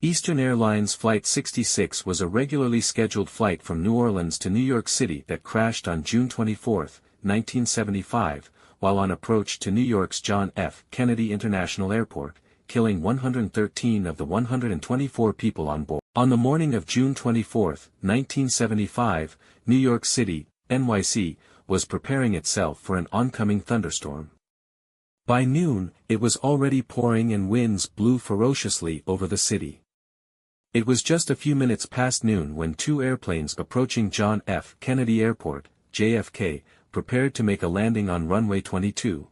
Eastern Airlines Flight 66 was a regularly scheduled flight from New Orleans to New York City that crashed on June 24, 1975, while on approach to New York's John F. Kennedy International Airport, killing 113 of the 124 people on board. On the morning of June 24, 1975, New York City, NYC, was preparing itself for an oncoming thunderstorm. By noon, it was already pouring and winds blew ferociously over the city. It was just a few minutes past noon when two airplanes approaching John F. Kennedy Airport, JFK, prepared to make a landing on runway 22.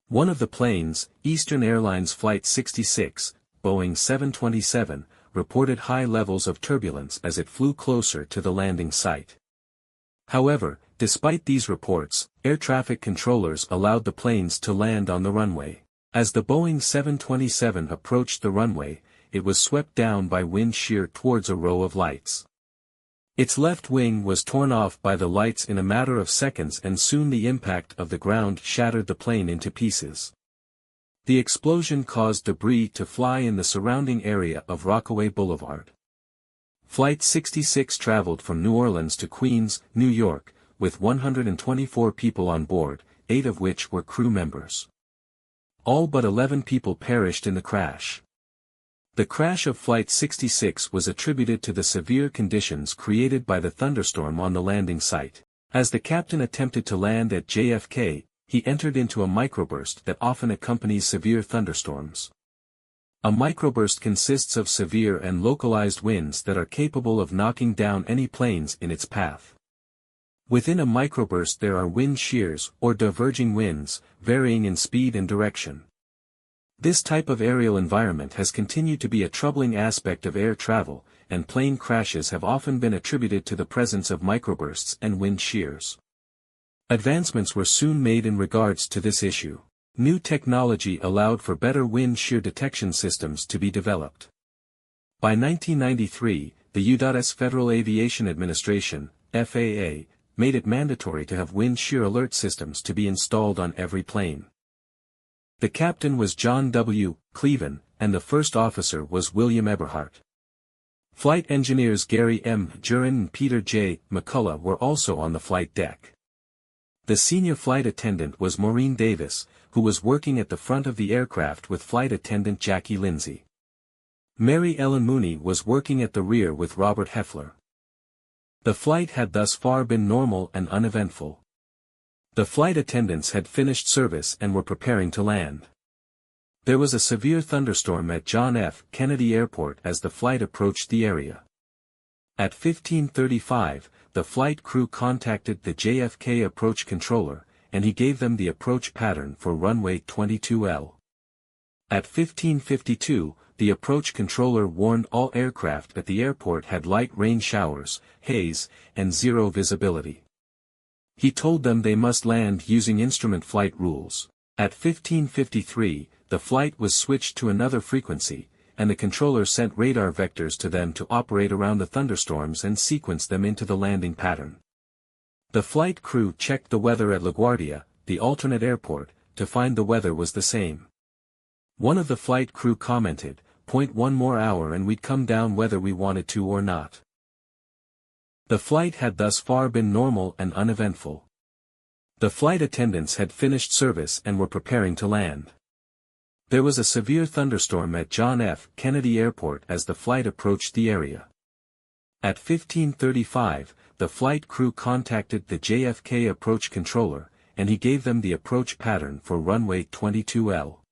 One of the planes, Eastern Airlines Flight 66, Boeing 727, reported high levels of turbulence as it flew closer to the landing site. However, despite these reports, air traffic controllers allowed the planes to land on the runway. As the Boeing 727 approached the runway, it was swept down by wind shear towards a row of lights. Its left wing was torn off by the lights in a matter of seconds, and soon the impact of the ground shattered the plane into pieces. The explosion caused debris to fly in the surrounding area of Rockaway Boulevard. Flight 66 traveled from New Orleans to Queens, New York, with 124 people on board, 8 of which were crew members. All but 11 people perished in the crash. The crash of Flight 66 was attributed to the severe conditions created by the thunderstorm on the landing site. As the captain attempted to land at JFK, he entered into a microburst that often accompanies severe thunderstorms. A microburst consists of severe and localized winds that are capable of knocking down any planes in its path. Within a microburst there are wind shears, or diverging winds, varying in speed and direction. This type of aerial environment has continued to be a troubling aspect of air travel, and plane crashes have often been attributed to the presence of microbursts and wind shears. Advancements were soon made in regards to this issue. New technology allowed for better wind shear detection systems to be developed. By 1993, the U.S. Federal Aviation Administration, FAA, made it mandatory to have wind shear alert systems to be installed on every plane. The captain was John W. Cleven, and the first officer was William Eberhart. Flight engineers Gary M. Jurin and Peter J. McCullough were also on the flight deck. The senior flight attendant was Maureen Davis, who was working at the front of the aircraft with flight attendant Jackie Lindsay. Mary Ellen Mooney was working at the rear with Robert Heffler. The flight had thus far been normal and uneventful. The flight attendants had finished service and were preparing to land. There was a severe thunderstorm at John F. Kennedy Airport as the flight approached the area. At 15:35, the flight crew contacted the JFK approach controller, and he gave them the approach pattern for runway 22L. At 15:52, the approach controller warned all aircraft at the airport had light rain showers, haze, and zero visibility. He told them they must land using instrument flight rules. At 15:53, the flight was switched to another frequency, and the controller sent radar vectors to them to operate around the thunderstorms and sequence them into the landing pattern. The flight crew checked the weather at LaGuardia, the alternate airport, to find the weather was the same. One of the flight crew commented, "One more hour and we'd come down whether we wanted to or not." The flight had thus far been normal and uneventful. The flight attendants had finished service and were preparing to land. There was a severe thunderstorm at John F. Kennedy Airport as the flight approached the area. At 15:35, the flight crew contacted the JFK approach controller, and he gave them the approach pattern for runway 22L.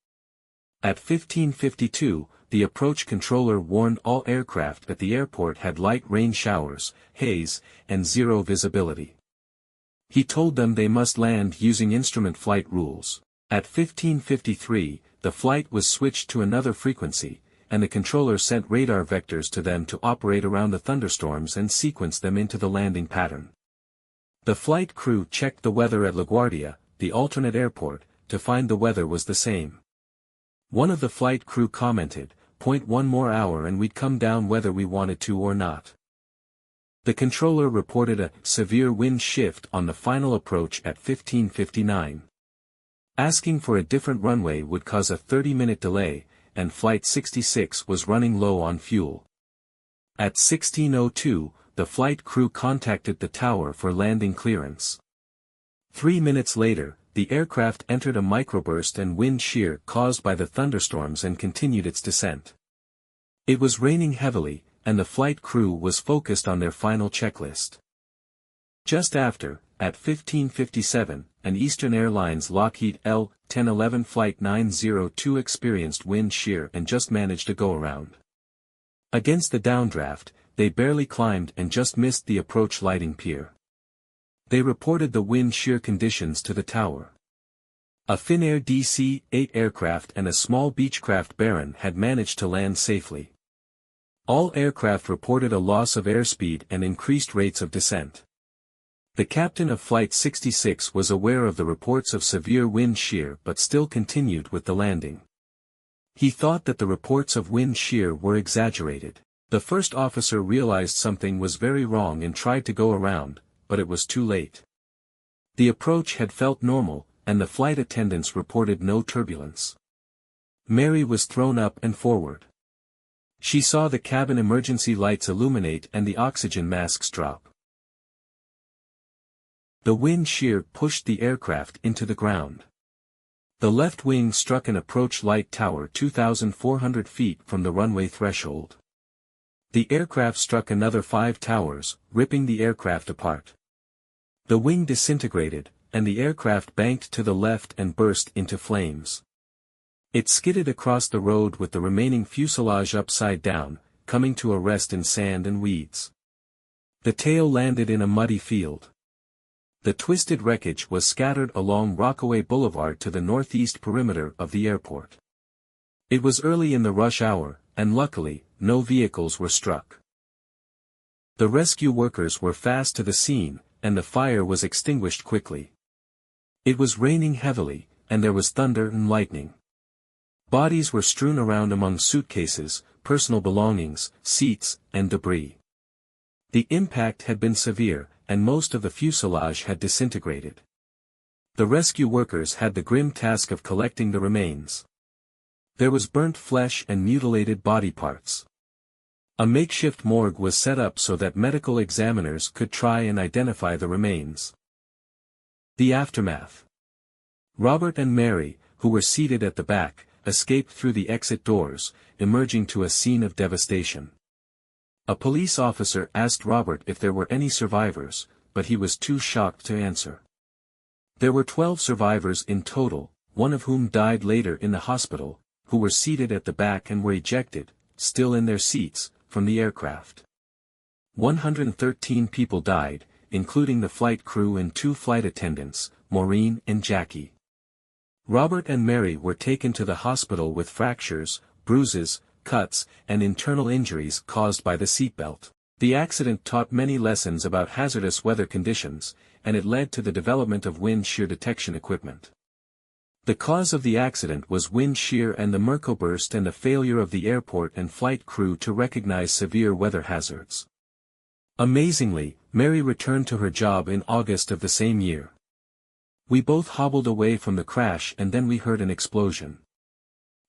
At 15:52, the approach controller warned all aircraft at the airport had light rain showers, haze, and zero visibility. He told them they must land using instrument flight rules. At 15:53, the flight was switched to another frequency, and the controller sent radar vectors to them to operate around the thunderstorms and sequence them into the landing pattern. The flight crew checked the weather at LaGuardia, the alternate airport, to find the weather was the same. One of the flight crew commented, "One more hour and we'd come down whether we wanted to or not." The controller reported a severe wind shift on the final approach at 15:59. Asking for a different runway would cause a 30-minute delay, and Flight 66 was running low on fuel. At 16:02, the flight crew contacted the tower for landing clearance. 3 minutes later, the aircraft entered a microburst and wind shear caused by the thunderstorms and continued its descent. It was raining heavily, and the flight crew was focused on their final checklist. Just after, at 15:57, an Eastern Airlines Lockheed L-1011 Flight 902 experienced wind shear and just managed a go-around. Against the downdraft, they barely climbed and just missed the approach lighting pier. They reported the wind shear conditions to the tower. A Finnair DC-8 aircraft and a small Beechcraft Baron had managed to land safely. All aircraft reported a loss of airspeed and increased rates of descent. The captain of Flight 66 was aware of the reports of severe wind shear but still continued with the landing. He thought that the reports of wind shear were exaggerated. The first officer realized something was very wrong and tried to go around, but it was too late. The approach had felt normal, and the flight attendants reported no turbulence. Mary was thrown up and forward. She saw the cabin emergency lights illuminate and the oxygen masks drop. The wind shear pushed the aircraft into the ground. The left wing struck an approach light tower 2,400 feet from the runway threshold. The aircraft struck another 5 towers, ripping the aircraft apart. The wing disintegrated, and the aircraft banked to the left and burst into flames. It skidded across the road with the remaining fuselage upside down, coming to a rest in sand and weeds. The tail landed in a muddy field. The twisted wreckage was scattered along Rockaway Boulevard to the northeast perimeter of the airport. It was early in the rush hour, and luckily, no vehicles were struck. The rescue workers were fast to the scene, and the fire was extinguished quickly. It was raining heavily, and there was thunder and lightning. Bodies were strewn around among suitcases, personal belongings, seats, and debris. The impact had been severe, and most of the fuselage had disintegrated. The rescue workers had the grim task of collecting the remains. There was burnt flesh and mutilated body parts. A makeshift morgue was set up so that medical examiners could try and identify the remains. The aftermath. Robert and Mary, who were seated at the back, escaped through the exit doors, emerging to a scene of devastation. A police officer asked Robert if there were any survivors, but he was too shocked to answer. There were 12 survivors in total, one of whom died later in the hospital, who were seated at the back and were ejected, still in their seats, from the aircraft. 113 people died, including the flight crew and 2 flight attendants, Maureen and Jackie. Robert and Mary were taken to the hospital with fractures, bruises, cuts, and internal injuries caused by the seatbelt. The accident taught many lessons about hazardous weather conditions, and it led to the development of wind shear detection equipment. The cause of the accident was wind shear and the microburst and the failure of the airport and flight crew to recognize severe weather hazards. Amazingly, Mary returned to her job in August of the same year. We both hobbled away from the crash and then we heard an explosion.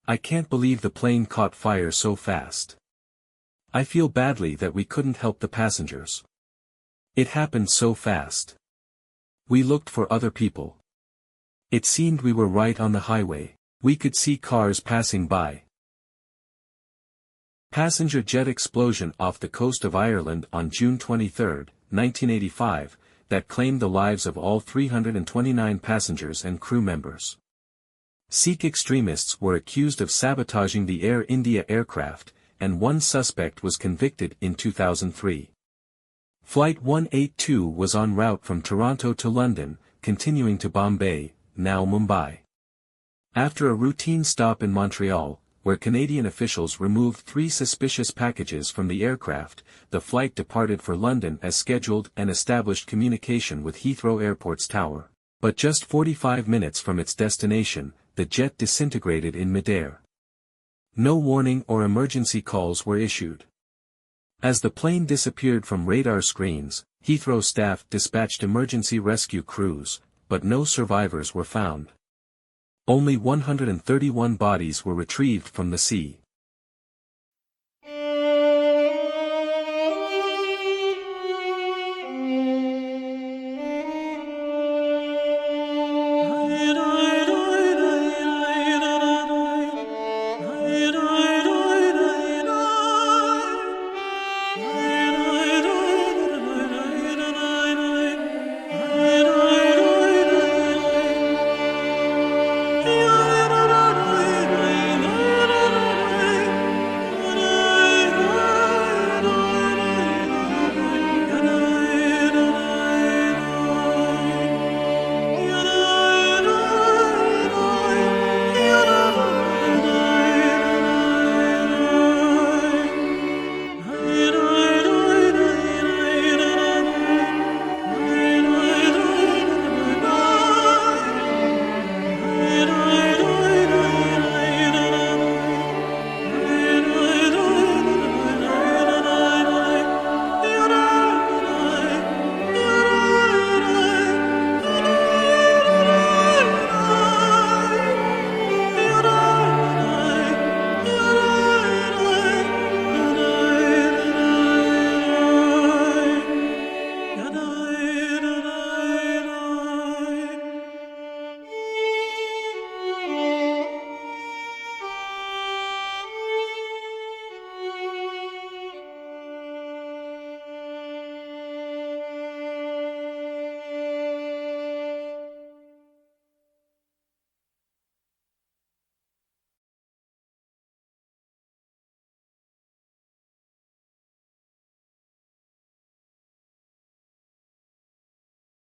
I can't believe the plane caught fire so fast. I feel badly that we couldn't help the passengers. It happened so fast. We looked for other people. It seemed we were right on the highway. We could see cars passing by. Passenger jet explosion off the coast of Ireland on June 23, 1985, that claimed the lives of all 329 passengers and crew members. Sikh extremists were accused of sabotaging the Air India aircraft, and one suspect was convicted in 2003. Flight 182 was en route from Toronto to London, continuing to Bombay, now Mumbai. After a routine stop in Montreal, where Canadian officials removed 3 suspicious packages from the aircraft, the flight departed for London as scheduled and established communication with Heathrow Airport's tower. But just 45 minutes from its destination, the jet disintegrated in midair. No warning or emergency calls were issued. As the plane disappeared from radar screens, Heathrow staff dispatched emergency rescue crews, but no survivors were found. Only 131 bodies were retrieved from the sea.